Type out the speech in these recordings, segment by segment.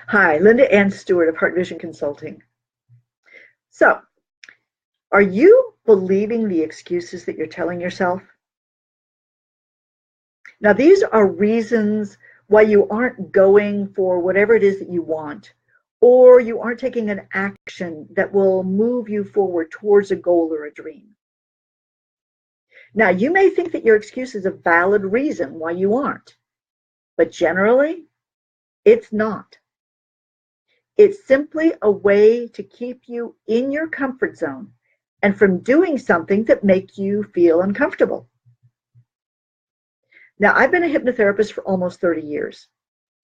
Hi, Linda Ann Stewart of Heart Vision Consulting. So, are you believing the excuses that you're telling yourself? Now, these are reasons why you aren't going for whatever it is that you want, or you aren't taking an action that will move you forward towards a goal or a dream. Now, you may think that your excuse is a valid reason why you aren't, but generally, it's not. It's simply a way to keep you in your comfort zone and from doing something that makes you feel uncomfortable. Now, I've been a hypnotherapist for almost 30 years.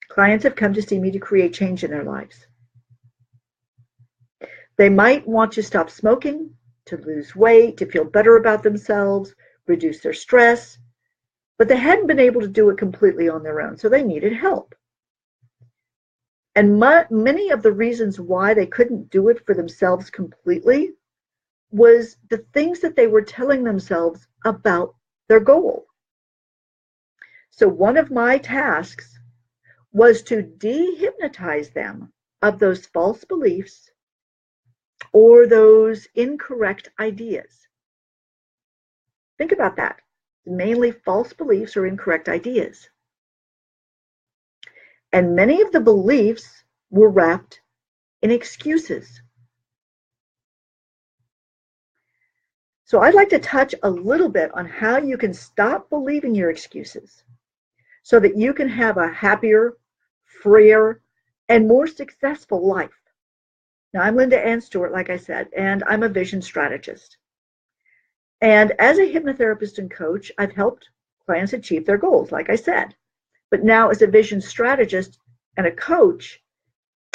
Clients have come to see me to create change in their lives. They might want to stop smoking, to lose weight, to feel better about themselves, reduce their stress, but they hadn't been able to do it completely on their own, so they needed help. And many of the reasons why they couldn't do it for themselves completely was the things that they were telling themselves about their goal. So one of my tasks was to dehypnotize them of those false beliefs or those incorrect ideas. Think about that. Mainly false beliefs or incorrect ideas. And many of the beliefs were wrapped in excuses. So I'd like to touch a little bit on how you can stop believing your excuses so that you can have a happier, freer, and more successful life. Now, I'm Linda Ann Stewart, like I said, and I'm a vision strategist. And as a hypnotherapist and coach, I've helped clients achieve their goals, like I said. But now, as a vision strategist and a coach,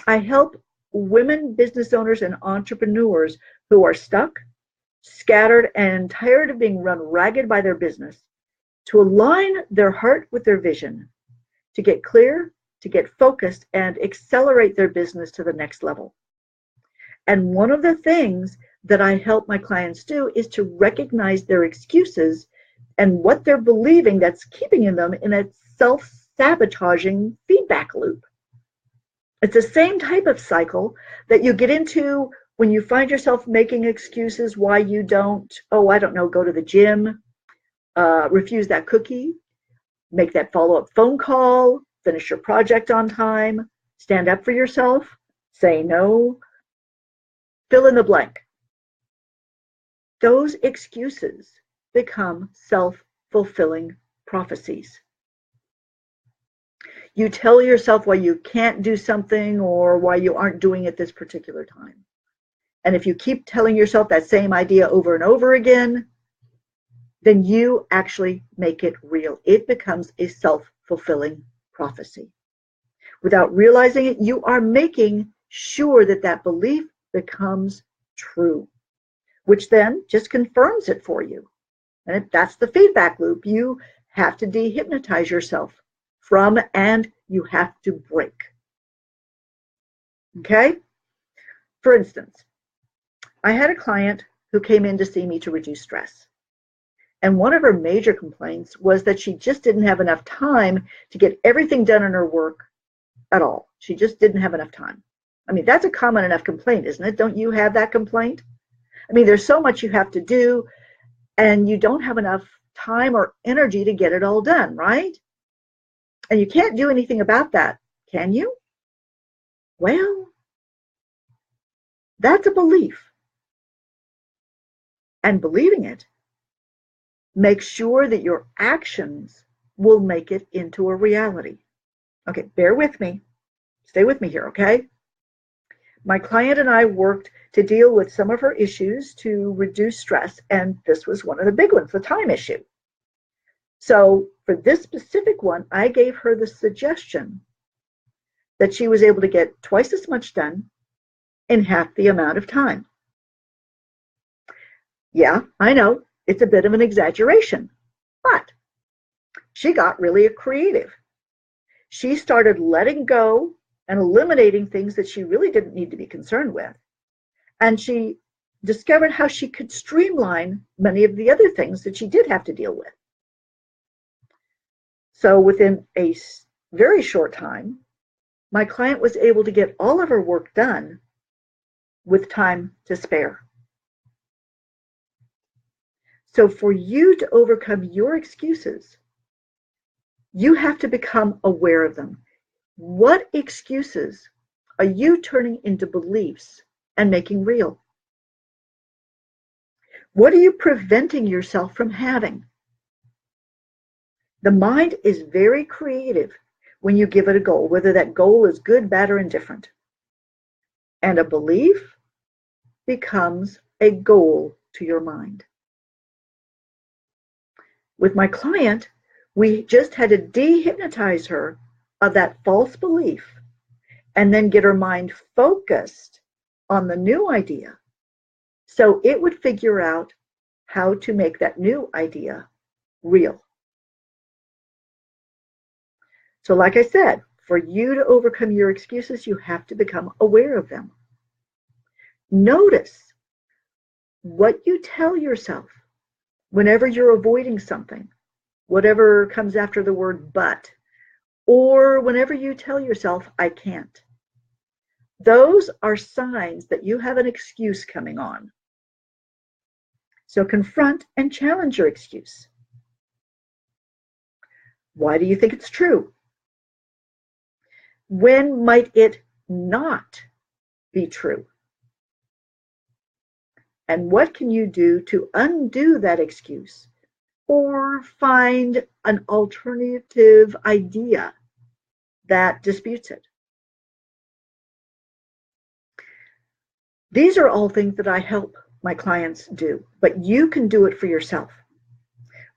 I help women business owners and entrepreneurs who are stuck, scattered, and tired of being run ragged by their business to align their heart with their vision, to get clear, to get focused, and accelerate their business to the next level. And one of the things that I help my clients do is to recognize their excuses and what they're believing that's keeping them in a self-sabotaging feedback loop. It's the same type of cycle that you get into when you find yourself making excuses why you don't, I don't know, go to the gym, refuse that cookie, make that follow-up phone call, finish your project on time, stand up for yourself, say no, fill in the blank. Those excuses become self-fulfilling prophecies. You tell yourself why you can't do something or why you aren't doing it this particular time. And if you keep telling yourself that same idea over and over again, then you actually make it real. It becomes a self-fulfilling prophecy. Without realizing it, you are making sure that that belief becomes true, which then just confirms it for you. And that's the feedback loop. You have to dehypnotize yourself from, and you have to break. Okay? For instance, I had a client who came in to see me to reduce stress. And one of her major complaints was that she just didn't have enough time to get everything done in her work at all. She just didn't have enough time. I mean, that's a common enough complaint, isn't it? Don't you have that complaint? I mean, there's so much you have to do, and you don't have enough time or energy to get it all done, right? And you can't do anything about that, can you? Well, that's a belief. And believing it makes sure that your actions will make it into a reality. Okay, bear with me. Stay with me here, okay? My client and I worked to deal with some of her issues to reduce stress, and this was one of the big ones, the time issue. So for this specific one, I gave her the suggestion that she was able to get twice as much done in half the amount of time. Yeah, I know, it's a bit of an exaggeration, but she got really creative. She started letting go and eliminating things that she really didn't need to be concerned with. And she discovered how she could streamline many of the other things that she did have to deal with. So within a very short time, my client was able to get all of her work done with time to spare. So for you to overcome your excuses, you have to become aware of them. What excuses are you turning into beliefs and making real? What are you preventing yourself from having? The mind is very creative when you give it a goal, whether that goal is good, bad, or indifferent. And a belief becomes a goal to your mind. With my client, we just had to dehypnotize her of that false belief and then get her mind focused on the new idea so it would figure out how to make that new idea real. So like I said, for you to overcome your excuses, you have to become aware of them. Notice what you tell yourself whenever you're avoiding something, whatever comes after the word but, or whenever you tell yourself, I can't. Those are signs that you have an excuse coming on. So confront and challenge your excuse. Why do you think it's true? When might it not be true? And what can you do to undo that excuse or find an alternative idea that disputes it? These are all things that I help my clients do, but you can do it for yourself.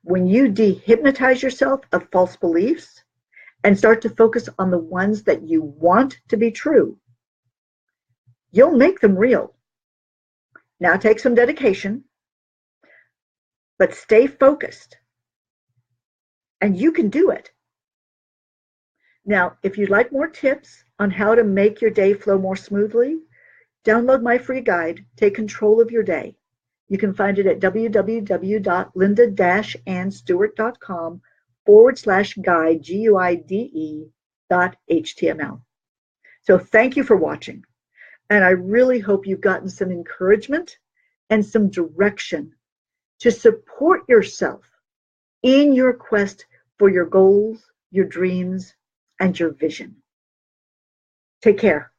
When you dehypnotize yourself of false beliefs and start to focus on the ones that you want to be true, you'll make them real. Now take some dedication, but stay focused, and you can do it. Now, if you'd like more tips on how to make your day flow more smoothly, download my free guide, Take Control of Your Day. You can find it at www.linda-annstewart.com/guide, GUIDE.html. So thank you for watching. And I really hope you've gotten some encouragement and some direction to support yourself in your quest for your goals, your dreams, and your vision. Take care.